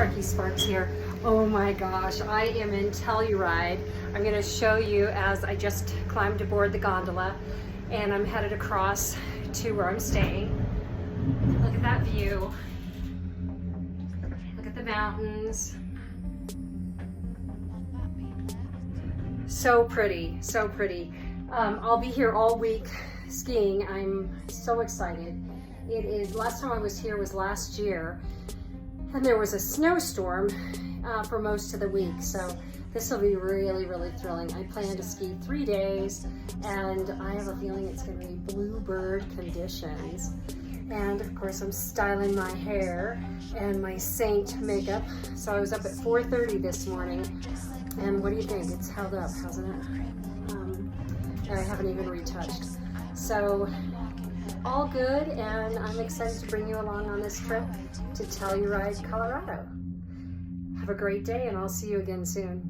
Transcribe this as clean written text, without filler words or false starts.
Sparky Sparks here. Oh my gosh, I am in Telluride. I'm going to show you as I just climbed aboard the gondola and I'm headed across to where I'm staying. Look at that view. Look at the mountains. So pretty, so pretty. I'll be here all week skiing. I'm so excited. It is, last time I was here was last year, and there was a snowstorm for most of the week, so this will be really, really thrilling. I plan to ski 3 days, and I have a feeling it's going to be bluebird conditions. And of course, I'm styling my hair and my saint makeup. So I was up at 4:30 this morning, and what do you think? It's held up, hasn't it? And I haven't even retouched. So all good, and I'm excited to bring you along on this trip to Telluride, Colorado. Have a great day, and I'll see you again soon.